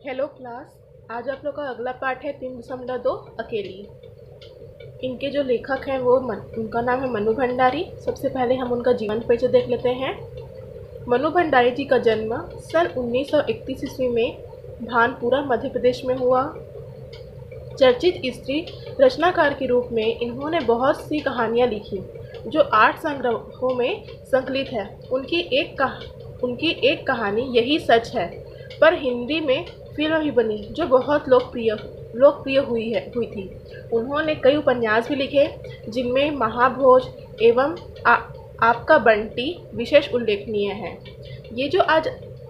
Hello class. आज आप लोग का अगला पाठ है 3.2 अकेली। इनके जो लेखक हैं उनका नाम है मनु भंडारी। सबसे पहले हम उनका जीवन परिचय देख लेते हैं। मनु भंडारी जी का जन्म सन 1931 ईस्वी में भानपुरा मध्य प्रदेश में हुआ। चर्चित स्त्री रचनाकार के रूप में इन्होंने बहुत सी कहानियाँ लिखी जो 8 संग्रहों में संकलित है। उनकी एक कहानी यही सच है पर हिंदी में फिल्म भी बनी जो बहुत लोकप्रिय हुई थी। उन्होंने कई उपन्यास भी लिखे जिनमें महाभोज एवं आपका बंटी विशेष उल्लेखनीय है। ये जो आज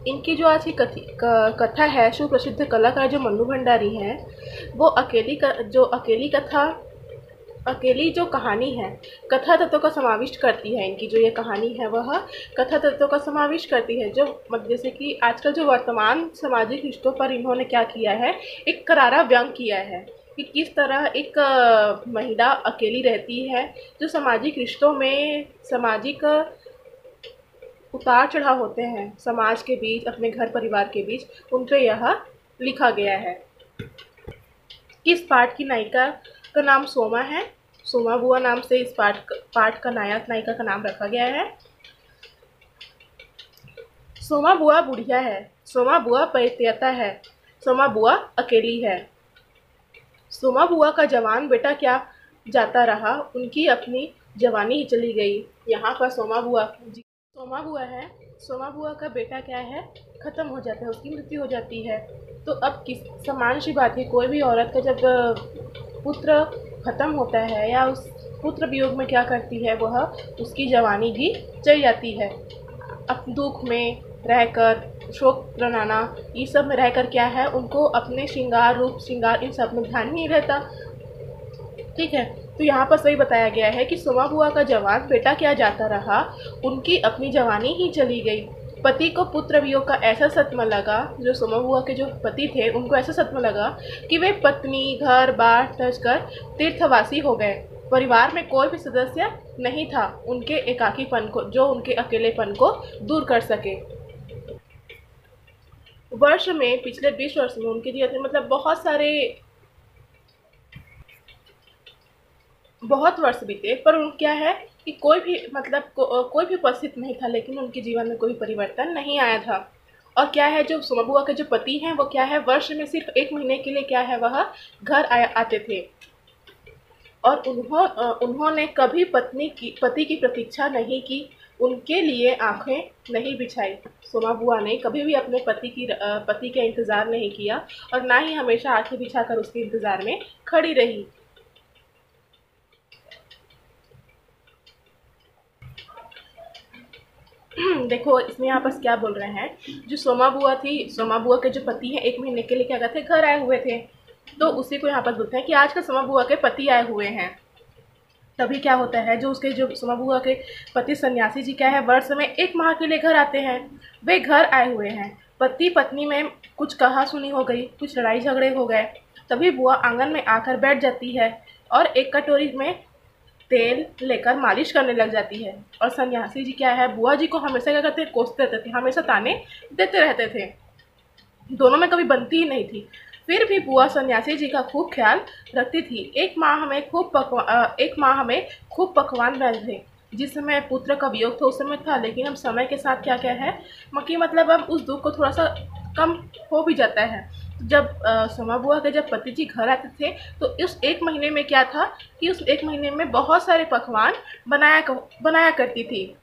इनकी जो आज की कथा है, सुप्रसिद्ध कलाकार जो मनु भंडारी हैं, वो अकेली जो कहानी है कथा तत्वों का समाविष्ट करती है। इनकी जो ये कहानी है वह कथा तत्वों का समाविष्ट करती है। जो जैसे कि आजकल जो वर्तमान सामाजिक रिश्तों पर इन्होंने क्या किया है, एक करारा व्यंग किया है कि किस तरह एक महिला अकेली रहती है, जो सामाजिक रिश्तों में सामाजिक उतार चढ़ाव होते हैं समाज के बीच, अपने घर परिवार के बीच, उन पर यह लिखा गया है। इस पाठ की नायिका का नाम सोमा है। सोमा बुआ नाम से इस पाठ का नायिका का नाम रखा गया है। सोमा बुआ बुढ़िया है, सोमा बुआ परित्यक्ता है, सोमा बुआ अकेली है। सोमा बुआ का जवान बेटा क्या जाता रहा, उनकी अपनी जवानी ही चली गई। यहाँ पर सोमा बुआ है, सोमा बुआ का बेटा क्या है, ख़त्म हो जाता है, उसकी मृत्यु हो जाती है। तो अब किस समान सी बात है, कोई भी औरत का जब पुत्र ख़त्म होता है या उस पुत्र वियोग में क्या करती है, वह उसकी जवानी भी चली जाती है। अब दुख में रहकर, शोक प्रणाना, ये सब में रहकर क्या है, उनको अपने रूप श्रृंगार इन सब में ध्यान नहीं रहता। ठीक है, तो यहाँ पर सही बताया गया है कि सोमा बुआ का जवान बेटा क्या जाता रहा, उनकी अपनी जवानी ही चली गई। पति को पुत्र वियोग का ऐसा सदमा लगा, जो सोमा बुआ के जो पति थे उनको ऐसा सदमा लगा कि वे पत्नी घर बार त्यज कर तीर्थवासी हो गए। परिवार में कोई भी सदस्य नहीं था उनके एकाकीपन को, जो उनके अकेलेपन को दूर कर सके। पिछले 20 वर्ष में उनके जीवन में बहुत वर्ष बीते, पर क्या है कि कोई भी उपस्थित नहीं था, लेकिन उनके जीवन में कोई परिवर्तन नहीं आया था। और क्या है, जो सोमा बुआ के जो पति हैं वो क्या है, वर्ष में सिर्फ 1 महीने के लिए क्या है, वह घर आते थे। और उन्होंने कभी पति की प्रतीक्षा नहीं की, उनके लिए आंखें नहीं बिछाई। सोमा बुआ ने कभी भी अपने पति का इंतज़ार नहीं किया और ना ही हमेशा आंखें बिछाकर उसके इंतज़ार में खड़ी रही। देखो इसमें यहाँ पर क्या बोल रहे हैं, जो सोमा बुआ थी, सोमा बुआ के जो पति हैं 1 महीने के लिए क्या कहते हैं, घर आए हुए थे। तो उसी को यहाँ पर बोलते हैं कि आज का सोमा बुआ के पति आए हुए हैं। तभी क्या होता है, जो सोमा बुआ के पति सन्यासी जी क्या है, वर्ष में 1 माह के लिए घर आते हैं। वे घर आए हुए हैं, पति पत्नी में कुछ कहा सुनी हो गई, कुछ लड़ाई झगड़े हो गए। तभी बुआ आंगन में आकर बैठ जाती है और एक कटोरी में तेल लेकर मालिश करने लग जाती है। और सन्यासी जी क्या है, बुआ जी को हमेशा क्या करते, कोसते रहते थे, हमेशा ताने देते रहते थे। दोनों में कभी बनती ही नहीं थी। फिर भी बुआ सन्यासी जी का खूब ख्याल रखती थी। एक माह हमें खूब पकवान बने थे। जिस समय पुत्र का वियोग था उस समय था, लेकिन अब समय के साथ क्या क्या है कि अब उस दुख को थोड़ा सा कम हो भी जाता है। जब सोमा बुआ के जब पति जी घर आते थे तो उस 1 महीने में क्या था कि उस 1 महीने में बहुत सारे पकवान बनाया करती थी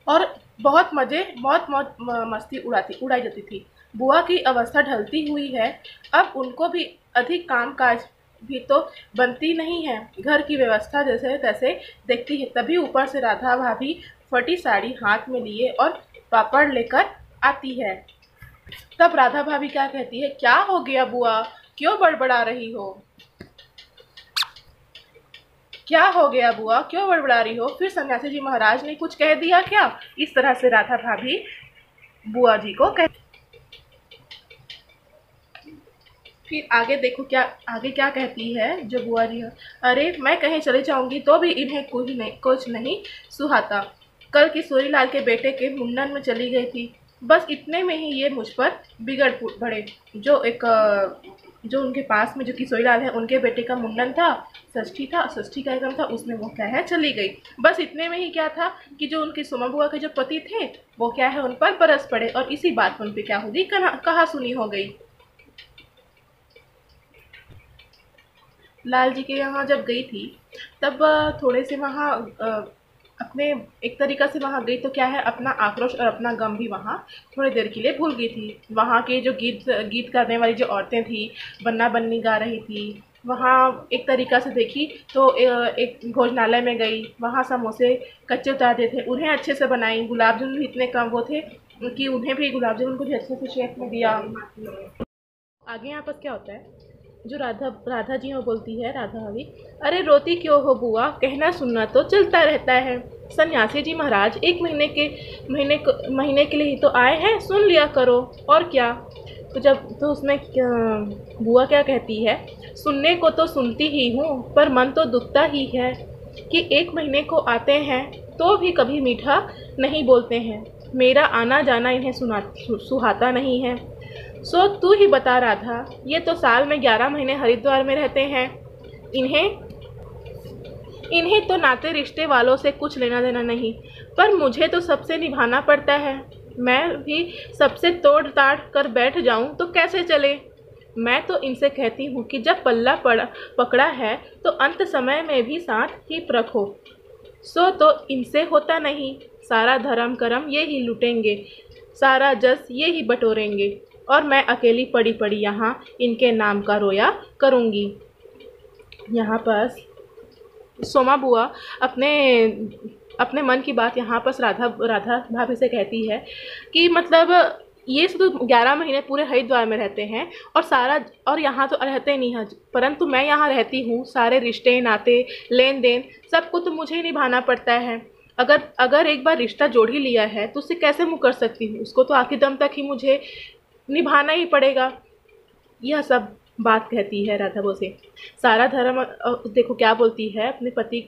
और बहुत मस्ती उड़ाई जाती थी। बुआ की अवस्था ढलती हुई है, अब उनको भी अधिक कामकाज भी तो बनती नहीं है, घर की व्यवस्था जैसे तैसे देखती है। तभी ऊपर से राधा भाभी फटी साड़ी हाथ में लिए और पापड़ लेकर आती है। तब राधा भाभी क्या कहती है, क्या हो गया बुआ, क्यों बड़बड़ा रही हो, क्या हो गया बुआ, क्यों बड़बड़ा रही हो। फिर सन्यासी जी महाराज ने कुछ कह दिया क्या, इस तरह से राधा भाभी बुआ जी को फिर आगे देखो आगे क्या कहती है जो बुआ जी है, अरे मैं कहीं चले जाऊंगी तो भी इन्हें कुछ नहीं सुहाता। कल किशोरी लाल के बेटे के मुंडन में चली गई थी, बस इतने में ही ये मुझ पर बिगड़ पड़े। जो उनके पास में जो किशोरी लाल है, उनके बेटे का मुंडन था, षष्ठी कार्यक्रम था, उसमें वो क्या है चली गई। बस इतने में ही क्या था कि जो उनके सोमा बुआ के जो पति थे वो क्या है उन पर बरस पड़े, और इसी बात पर उन पर क्या हो गई, कहा सुनी हो गई। लाल जी के यहाँ जब गई थी तब थोड़े से वहाँ अपने एक तरीक़ा से वहाँ गई तो क्या है अपना आक्रोश और अपना गम भी वहाँ थोड़ी देर के लिए भूल गई थी। वहाँ के जो गीत करने वाली जो औरतें थी, बन्ना बन्नी गा रही थी, वहाँ एक तरीक़ा से देखी तो एक भोजनालय में गई, वहाँ समोसे कच्चे उतारे थे, उन्हें अच्छे से बनाई। गुलाब जामुन भी इतने कम वो थे कि उन्हें भी गुलाब जामुन को भी अच्छे से शेप में दिया। आगे यहाँ पर क्या होता है, जो राधा जी वो बोलती है, राधा भाभी, अरे रोती क्यों हो बुआ, कहना सुनना तो चलता रहता है। सन्यासी जी महाराज एक महीने के लिए ही तो आए हैं, सुन लिया करो और क्या। तो उसमें बुआ क्या कहती है, सुनने को तो सुनती ही हूँ पर मन तो दुखता ही है कि 1 महीने को आते हैं तो भी कभी मीठा नहीं बोलते हैं। मेरा आना जाना इन्हें सुहाता नहीं है। सो तू ही बता राधा, ये तो साल में 11 महीने हरिद्वार में रहते हैं, इन्हें तो नाते रिश्ते वालों से कुछ लेना देना नहीं, पर मुझे तो सबसे निभाना पड़ता है। मैं भी सबसे तोड़ ताड़ कर बैठ जाऊं तो कैसे चले। मैं तो इनसे कहती हूँ कि जब पल्ला पकड़ा है तो अंत समय में भी साथ ही रखो। सो तो इनसे होता नहीं, सारा धर्म करम ये ही लूटेंगे, सारा जस ये ही बटोरेंगे, और मैं अकेली पड़ी पड़ी यहाँ इनके नाम का रोया करूँगी। यहाँ पर सोमा बुआ अपने मन की बात यहाँ पर राधा भाभी से कहती है कि मतलब ये तो 11 महीने पूरे हरिद्वार में रहते हैं और यहाँ तो रहते नहीं हैं, परंतु मैं यहाँ रहती हूँ, सारे रिश्ते नाते लेन देन सबको तो मुझे ही निभाना पड़ता है। अगर एक बार रिश्ता जोड़ ही लिया है तो उससे कैसे मुकर सकती हूँ, उसको तो आखिर दम तक ही मुझे निभाना ही पड़ेगा। यह सब बात कहती है राधा वो से। सारा धर्म देखो क्या बोलती है,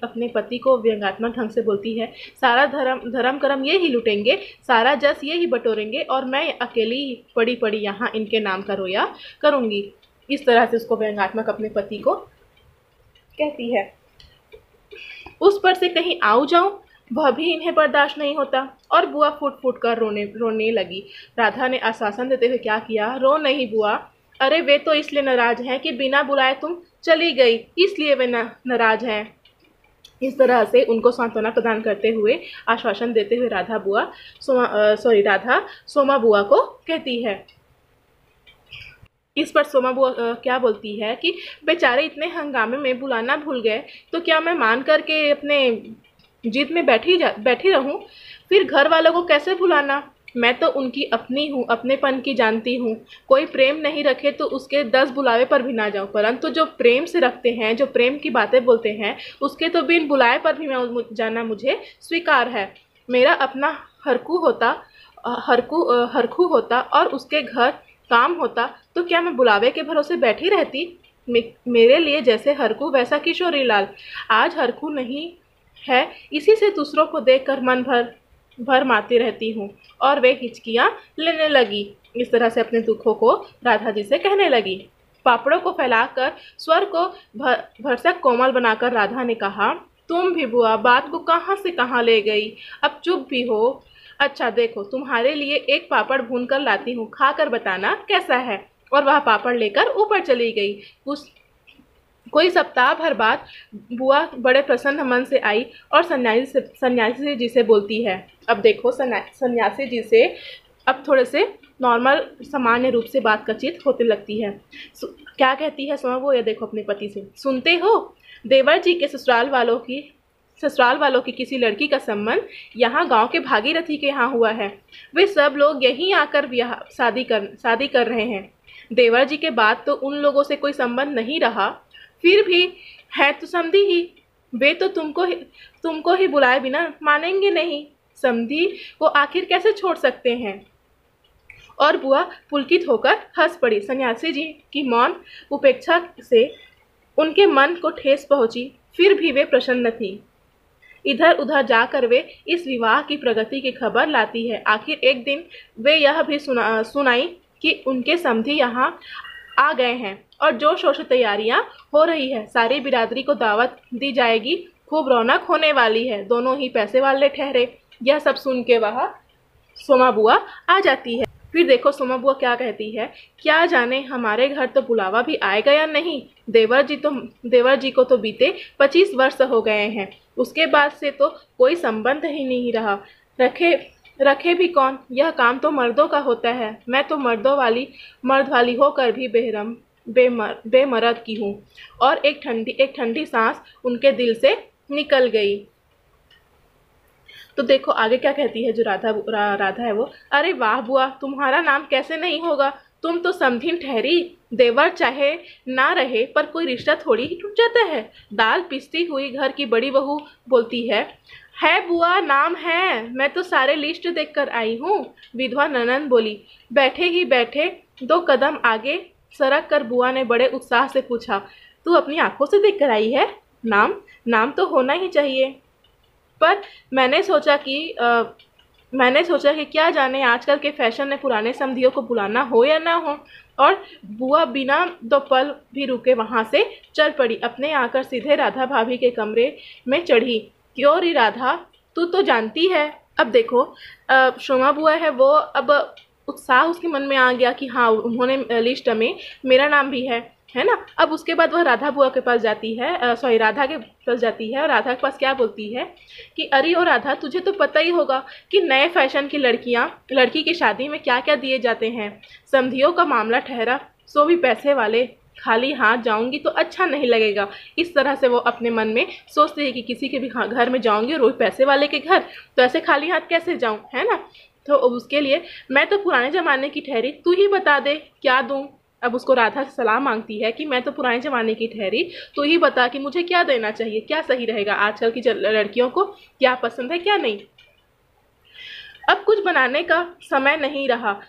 अपने पति को व्यंग्यात्मक ढंग से बोलती है, सारा धर्म कर्म ये ही लुटेंगे, सारा जस ये ही बटोरेंगे, और मैं अकेली पड़ी पड़ी यहाँ इनके नाम का रोया करूँगी। इस तरह से उसको व्यंग्यात्मक अपने पति को कहती है। उस पर से कहीं आऊँ जाऊँ वह भी इन्हें बर्दाश्त नहीं होता, और बुआ फूट फूट कर रोने लगी। राधा ने आश्वासन देते हुए क्या किया, रो नहीं बुआ, अरे वे तो इसलिए नाराज हैं कि बिना बुलाए तुम चली गई, इसलिए वे नाराज हैं। इस तरह से उनको सांत्वना प्रदान करते हुए, आश्वासन देते हुए राधा सोमा बुआ को कहती है। इस पर सोमा बुआ क्या बोलती है कि बेचारे इतने हंगामे में बुलाना भूल गए, तो क्या मैं मान करके अपने जिद में बैठी रहूं, फिर घर वालों को कैसे भुलाना। मैं तो उनकी अपनी हूँ, अपनेपन की जानती हूँ। कोई प्रेम नहीं रखे तो उसके 10 बुलावे पर भी ना जाऊँ, परंतु जो प्रेम से रखते हैं, जो प्रेम की बातें बोलते हैं, उसके तो बिन बुलाए पर भी जाना मुझे स्वीकार है। मेरा अपना हरकू होता और उसके घर काम होता तो क्या मैं बुलावे के भरोसे बैठी रहती। मेरे लिए जैसे हरकू वैसा किशोरी लाल। आज हरकू नहीं है, इसी से दूसरों को देखकर मन भर मारती रहती हूँ, और वे हिचकियाँ लेने लगी। इस तरह से अपने दुखों को राधा जी से कहने लगी। पापड़ों को फैलाकर स्वर को भरसक कोमल बनाकर राधा ने कहा, तुम भी बुआ बात को कहाँ से कहाँ ले गई, अब चुप भी हो। अच्छा देखो, तुम्हारे लिए एक पापड़ भून कर लाती हूँ, खाकर बताना कैसा है। और वह पापड़ लेकर ऊपर चली गई। कोई सप्ताह भर बाद बुआ बड़े प्रसन्न मन से आई और सन्यासी जी से बोलती है। अब देखो सन्यासी जी से अब थोड़े से नॉर्मल सामान्य रूप से बातचीत होने लगती है। क्या कहती है सोमा बुआ, देखो अपने पति से, सुनते हो देवर जी के ससुराल वालों की किसी लड़की का संबंध यहाँ गांव के भागीरथी के यहाँ हुआ है। वे सब लोग यहीं आकर शादी कर रहे हैं। देवर जी के बाद तो उन लोगों से कोई संबंध नहीं रहा, फिर भी है तो समधी ही। वे तो तुमको ही बुलाए बिना मानेंगे नहीं। समधी को आखिर कैसे छोड़ सकते हैं। और बुआ पुलकित होकर हंस पड़ी। सन्यासी जी की मौन उपेक्षा से उनके मन को ठेस पहुंची, फिर भी वे प्रसन्न थी। इधर उधर जाकर वे इस विवाह की प्रगति की खबर लाती है। आखिर एक दिन वे यह भी सुनाई कि उनके समधी यहाँ आ गए हैं और जोर शोर से तैयारियां हो रही है। सारी बिरादरी को दावत दी जाएगी, खूब रौनक होने वाली है। दोनों ही पैसे वाले ठहरे। यह सब सुन के वह सोमा बुआ आ जाती है। फिर देखो सोमा बुआ क्या कहती है, क्या जाने हमारे घर तो बुलावा भी आएगा या नहीं। देवर जी को तो बीते 25 वर्ष हो गए हैं, उसके बाद से तो कोई संबंध ही नहीं रहा। रखे भी कौन, यह काम तो मर्दों का होता है। मैं तो मर्द वाली होकर भी बेमर्द की हूँ। और एक ठंडी सांस उनके दिल से निकल गई। तो देखो आगे क्या कहती है जो राधा है वो, अरे वाह बुआ, तुम्हारा नाम कैसे नहीं होगा, तुम तो समधिन ठहरी। देवर चाहे ना रहे पर कोई रिश्ता थोड़ी ही टूट जाता है। दाल पिसती हुई घर की बड़ी बहू बोलती है बुआ, नाम है, मैं तो सारे लिस्ट देख कर आई हूँ। विधवा ननंद बोली। बैठे ही बैठे 2 कदम आगे सरक कर बुआ ने बड़े उत्साह से पूछा, तू अपनी आंखों से देख कर आई है? नाम तो होना ही चाहिए, पर मैंने सोचा कि क्या जाने आजकल के फैशन ने पुराने समधियों को बुलाना हो या ना हो। और बुआ बिना 2 पल भी रुके वहाँ से चल पड़ी। अपने आकर सीधे राधा भाभी के कमरे में चढ़ी। क्यों री राधा, तू तो जानती है। अब देखो सोमा बुआ है वो, अब उत्साह उसके मन में आ गया कि हाँ उन्होंने लिस्ट में मेरा नाम भी है ना। अब उसके बाद वह राधा बुआ के पास जाती है, राधा के पास जाती है और राधा के पास क्या बोलती है कि अरे ओ राधा, तुझे तो पता ही होगा कि नए फैशन की लड़की की शादी में क्या क्या दिए जाते हैं। समधियों का मामला ठहरा सो भी पैसे वाले, खाली हाथ जाऊंगी तो अच्छा नहीं लगेगा। इस तरह से वो अपने मन में सोचती है कि किसी के भी घर में जाऊंगी और वो पैसे वाले के घर, तो ऐसे खाली हाथ कैसे जाऊं, है ना। तो उसके लिए मैं तो पुराने ज़माने की ठहरी, तू ही बता दे क्या दूं। अब उसको राधा से सलाह मांगती है कि मैं तो पुराने ज़माने की ठहरी, तू ही बता कि मुझे क्या देना चाहिए, क्या सही रहेगा, आजकल की लड़कियों को क्या पसंद है क्या नहीं। अब कुछ बनाने का समय नहीं रहा,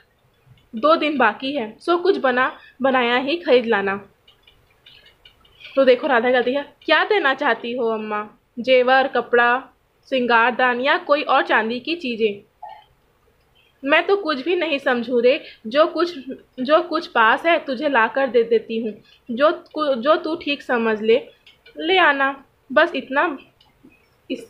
2 दिन बाकी है, सो कुछ बनाया ही खरीद लाना। तो देखो राधा कहती है, क्या देना चाहती हो अम्मा? जेवर, कपड़ा, श्रृंगारदान या कोई और चांदी की चीज़ें? मैं तो कुछ भी नहीं समझू रे, जो कुछ पास है तुझे लाकर दे देती हूँ। जो तू ठीक समझ ले आना, बस इतना। फिर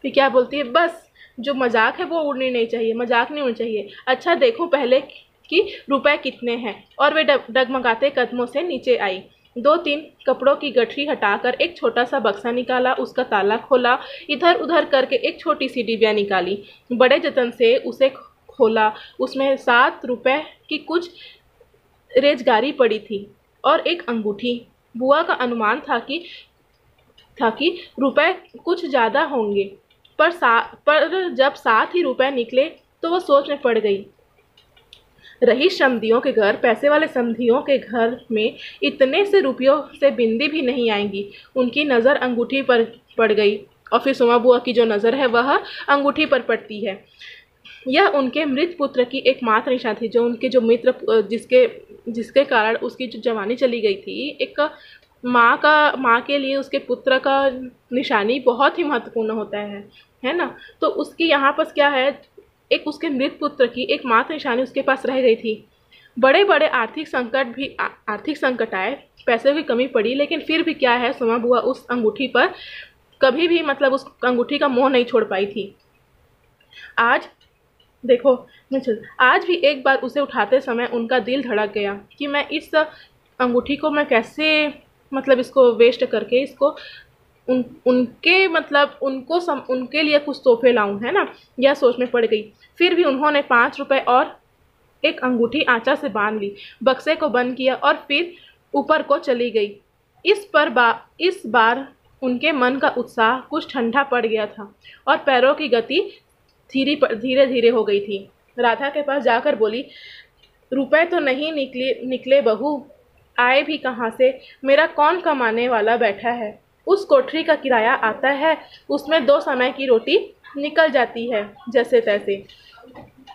क्या बोलती है, बस जो मजाक है वो उड़नी नहीं चाहिए, मजाक नहीं उड़नी चाहिए। अच्छा देखो पहले कि रुपए कितने हैं। और वे डगमगाते कदमों से नीचे आई। 2-3 कपड़ों की गठरी हटाकर एक छोटा सा बक्सा निकाला, उसका ताला खोला, इधर उधर करके एक छोटी सी डिबिया निकाली, बड़े जतन से उसे खोला। उसमें 7 रुपए की कुछ रेजगारी पड़ी थी और एक अंगूठी। बुआ का अनुमान था कि रुपए कुछ ज़्यादा होंगे, पर जब 7 ही रुपए निकले तो वह सोच में पड़ गई। रही समधियों के घर, पैसे वाले समधियों के घर में इतने से रुपयों से बिंदी भी नहीं आएंगी। उनकी नज़र अंगूठी पर पड़ गई और फिर सोमा बुआ की जो नज़र है वह अंगूठी पर पड़ती है। यह उनके मृत पुत्र की एकमात्र निशानी थी, जो उनके जो मित्र जिसके कारण उसकी जो जवानी चली गई थी। एक माँ के लिए उसके पुत्र का निशानी बहुत ही महत्वपूर्ण होता है ना। तो उसकी यहाँ पर क्या है, एक उसके मृत पुत्र की एकमात्र निशानी उसके पास रह गई थी। बड़े बड़े आर्थिक संकट आए, पैसे की कमी पड़ी, लेकिन फिर भी क्या है, सोमा बुआ उस अंगूठी पर कभी भी मतलब उस अंगूठी का मोह नहीं छोड़ पाई थी। आज देखो आज भी एक बार उसे उठाते समय उनका दिल धड़क गया कि मैं इस अंगूठी को मैं कैसे मतलब इसको वेस्ट करके इसको उनके लिए कुछ तोहफे लाऊं, है ना। यह सोच में पड़ गई। फिर भी उन्होंने 5 रुपए और एक अंगूठी आंचा से बांध ली, बक्से को बंद किया और फिर ऊपर को चली गई। इस बार उनके मन का उत्साह कुछ ठंडा पड़ गया था और पैरों की गति धीरे धीरे हो गई थी। राधा के पास जाकर बोली, रुपए तो नहीं निकले बहू, आए भी कहाँ से? मेरा कौन कमाने वाला बैठा है? उस कोठरी का किराया आता है, उसमें 2 समय की रोटी निकल जाती है जैसे तैसे।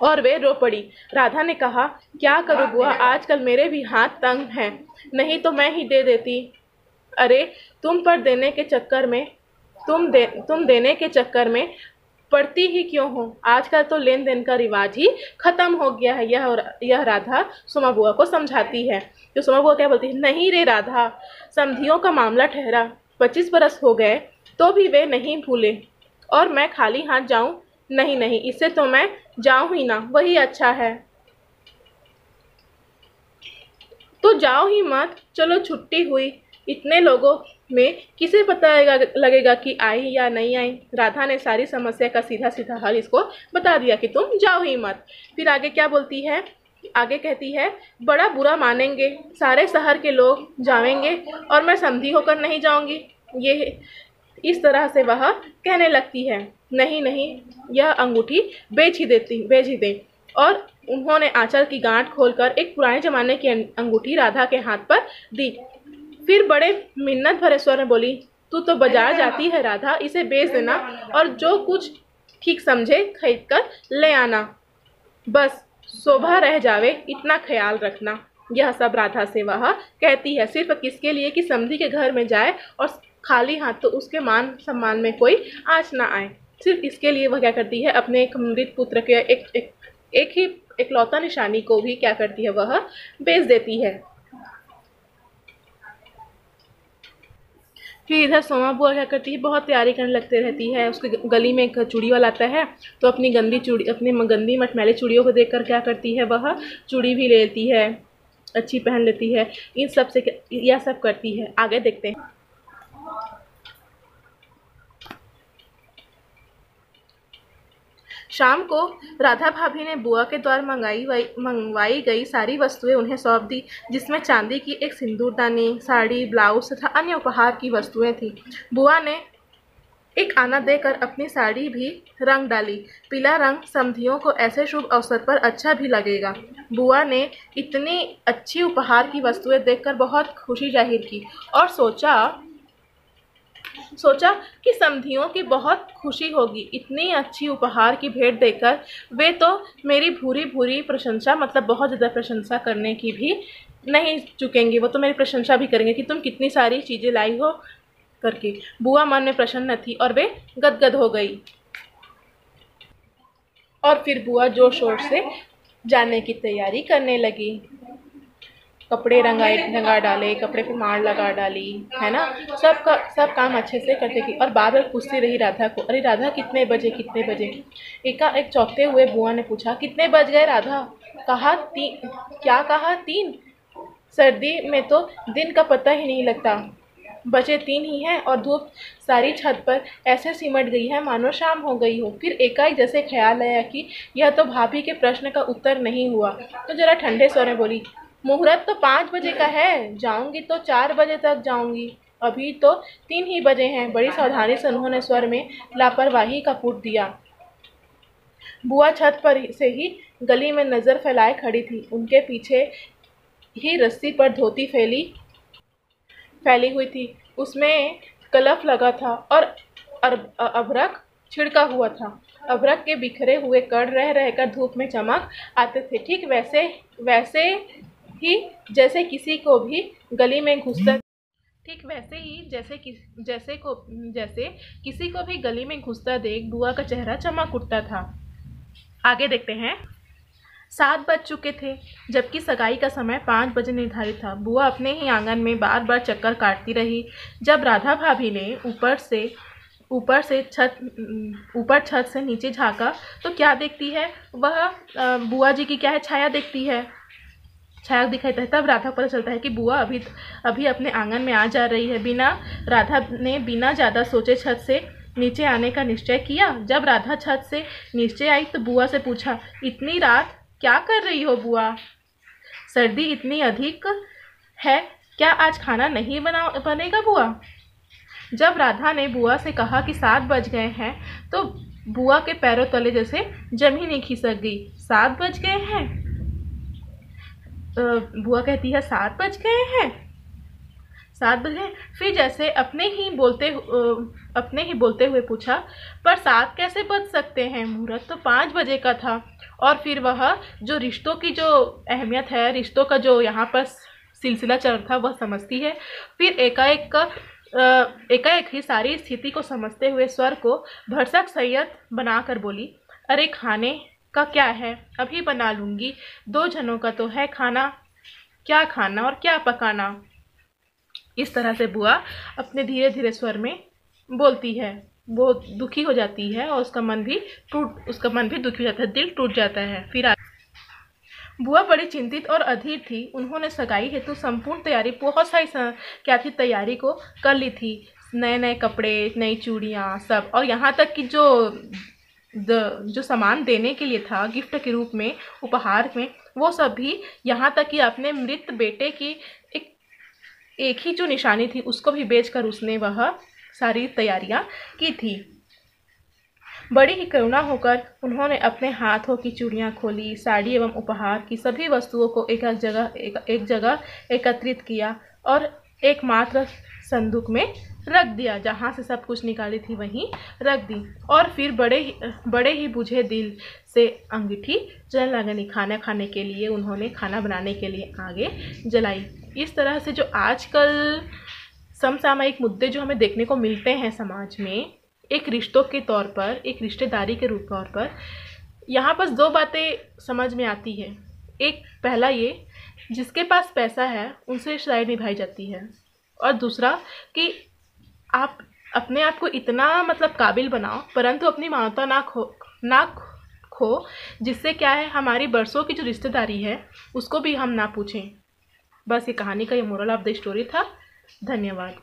और वे रो पड़ी। राधा ने कहा, क्या करूँ बुआ, आजकल मेरे भी हाथ तंग हैं, नहीं तो मैं ही दे देती। अरे तुम पर देने के चक्कर में तुम देने के चक्कर में पड़ती ही क्यों हो? आजकल तो लेन देन का रिवाज ही खत्म हो गया है। यह राधा सोमा बुआ को समझाती है। तो सोमा बुआ क्या बोलती है, नहीं रे राधा, समधियों का मामला ठहरा, 25 बरस हो गए तो भी वे नहीं भूले, और मैं खाली हाथ जाऊं? नहीं नहीं, इससे तो मैं जाऊं ही ना, वही अच्छा है। तो जाओ ही मत, चलो छुट्टी हुई, इतने लोगों में किसे पता लगेगा कि आई या नहीं आई। राधा ने सारी समस्या का सीधा सीधा हल इसको बता दिया कि तुम जाओ ही मत। फिर आगे क्या बोलती है, आगे कहती है, बड़ा बुरा मानेंगे, सारे शहर के लोग जाएंगे और मैं समधी होकर नहीं जाऊंगी। ये इस तरह से वह कहने लगती है, नहीं नहीं, यह अंगूठी बेच ही दे। और उन्होंने आंचल की गांठ खोलकर एक पुराने जमाने की अंगूठी राधा के हाथ पर दी। फिर बड़े मिन्नत भरे स्वर में बोली, तू तो बाजार जाती है राधा, इसे बेच देना और जो कुछ ठीक समझे खरीद कर ले आना, बस शोभा रह जावे, इतना ख्याल रखना। यह सब राधा से वह कहती है सिर्फ किसके लिए, कि समधी के घर में जाए और खाली हाथ तो उसके मान सम्मान में कोई आँच ना आए। सिर्फ इसके लिए वह क्या करती है, अपने एक मृत पुत्र के एक ही इकलौता निशानी को भी क्या करती है, वह बेच देती है। फिर इधर सोमा बुआ क्या करती है, बहुत तैयारी करने लगते रहती है। उसके गली में एक चूड़ी वाला आता है, तो अपनी गंदी मटमैली चूड़ियों को देखकर क्या करती है, वह चूड़ी भी ले लेती है, अच्छी पहन लेती है। इन सब से यह सब करती है। आगे देखते हैं। शाम को राधा भाभी ने बुआ के द्वार मंगवाई गई सारी वस्तुएं उन्हें सौंप दी, जिसमें चांदी की एक सिंदूरदानी, साड़ी, ब्लाउज तथा अन्य उपहार की वस्तुएं थी। बुआ ने एक आना देकर अपनी साड़ी भी रंग डाली। पीला रंग समधियों को ऐसे शुभ अवसर पर अच्छा भी लगेगा। बुआ ने इतनी अच्छी उपहार की वस्तुएं देखकर बहुत खुशी जाहिर की और सोचा कि समधियों की बहुत खुशी होगी इतनी अच्छी उपहार की भेंट देकर। वे तो मेरी भूरी भूरी प्रशंसा, मतलब बहुत ज़्यादा प्रशंसा करने की भी नहीं चुकेंगे, वो तो मेरी प्रशंसा भी करेंगे कि तुम कितनी सारी चीज़ें लाई हो करके। बुआ मन में प्रसन्न थी और वे गदगद हो गई। और फिर बुआ जोर शोर से जाने की तैयारी करने लगी। कपड़े रंगा डाले, कपड़े पे मार लगा डाली, है ना, सब काम अच्छे से करते की। और बार बार पूछती रही राधा को, अरे राधा कितने बजे? एक चौंकते हुए बुआ ने पूछा, कितने बज गए राधा? कहा 3। क्या कहा 3? सर्दी में तो दिन का पता ही नहीं लगता, बजे 3 ही हैं और धूप सारी छत पर ऐसे सिमट गई है मानो शाम हो गई हो। फिर एकाएक जैसे ख्याल आया कि यह तो भाभी के प्रश्न का उत्तर नहीं हुआ, तो जरा ठंडे स्वर में बोली, मुहूर्त तो 5 बजे का है, जाऊंगी तो 4 बजे तक जाऊंगी, अभी तो 3 ही बजे हैं। बड़ी सावधानी से उन्होंने स्वर में लापरवाही का पुट दिया। बुआ छत पर से ही गली में नजर फैलाए खड़ी थी। उनके पीछे ही रस्सी पर धोती फैली हुई थी, उसमें कलफ लगा था और अभ्रक छिड़का हुआ था। अभ्रक के बिखरे हुए कण रह रहकर धूप में चमक आते थे। ठीक वैसे ही जैसे किसी को भी गली में घुसता देख बुआ का चेहरा चमक उठता था। आगे देखते हैं। 7 बज चुके थे, जबकि सगाई का समय 5 बजे निर्धारित था। बुआ अपने ही आंगन में बार बार चक्कर काटती रही। जब राधा भाभी ने ऊपर छत से नीचे झांका तो क्या देखती है वह? बुआ जी की क्या है, छाया देखती है, छाया दिखाई देता है। तब राधा को पता चलता है कि बुआ अभी अपने आंगन में आ जा रही है। राधा ने बिना ज़्यादा सोचे छत से नीचे आने का निश्चय किया। जब राधा छत से नीचे आई तो बुआ से पूछा, इतनी रात क्या कर रही हो बुआ? सर्दी इतनी अधिक है, क्या आज खाना नहीं बनेगा बुआ? जब राधा ने बुआ से कहा कि 7 बज गए हैं तो बुआ के पैरों तले जैसे जमीन ही खिसक गई। 7 बज गए हैं? बुआ कहती है 7 बज गए हैं? 7 बजे? फिर जैसे अपने ही बोलते हुए पूछा, पर 7 कैसे बज सकते हैं? मुहूर्त तो 5 बजे का था। और फिर वह जो रिश्तों की जो अहमियत है, रिश्तों का जो यहाँ पर सिलसिला चल रहा था, वह समझती है। फिर एकाएक एकाएक ही सारी स्थिति को समझते हुए स्वर को भरसक सैयद बनाकर बोली, अरे खाने का क्या है, अभी बना लूंगी, 2 जनों का तो है खाना, क्या खाना और क्या पकाना। इस तरह से बुआ अपने धीरे धीरे स्वर में बोलती है। वो दुखी हो जाती है और उसका मन भी दुखी हो जाता है, दिल टूट जाता है। फिर बुआ बड़ी चिंतित और अधीर थी। उन्होंने सगाई हेतु संपूर्ण तैयारी, बहुत सारी क्या थी, तैयारी को कर ली थी। नए नए कपड़े, नई चूड़ियाँ, सब, और यहाँ तक कि जो सामान देने के लिए था गिफ्ट के रूप में, उपहार में, वो सब भी, यहाँ तक कि अपने मृत बेटे की एक ही जो निशानी थी उसको भी बेचकर उसने वह सारी तैयारियां की थी। बड़ी ही करुणा होकर उन्होंने अपने हाथों की चूड़ियां खोली, साड़ी एवं उपहार की सभी वस्तुओं को एक जगह एकत्रित किया और एकमात्र संदूक में रख दिया। जहाँ से सब कुछ निकाली थी वहीं रख दी। और फिर बड़े ही बुझे दिल से अंगीठी जलने लगनी। खाना खाने के लिए उन्होंने खाना बनाने के लिए आगे जलाई। इस तरह से जो आजकल समसामयिक मुद्दे जो हमें देखने को मिलते हैं समाज में, एक रिश्तों के तौर पर, एक रिश्तेदारी के रूप तौर पर, यहाँ पर 2 बातें समझ में आती है। एक, पहला ये, जिसके पास पैसा है उनसे रिश्तेदारी निभाई जाती है, और दूसरा कि आप अपने आप को इतना मतलब काबिल बनाओ परंतु अपनी मानवता ना खो, जिससे क्या है, हमारी बरसों की जो रिश्तेदारी है उसको भी हम ना पूछें। बस ये कहानी का ये मोरल ऑफ द स्टोरी था। धन्यवाद।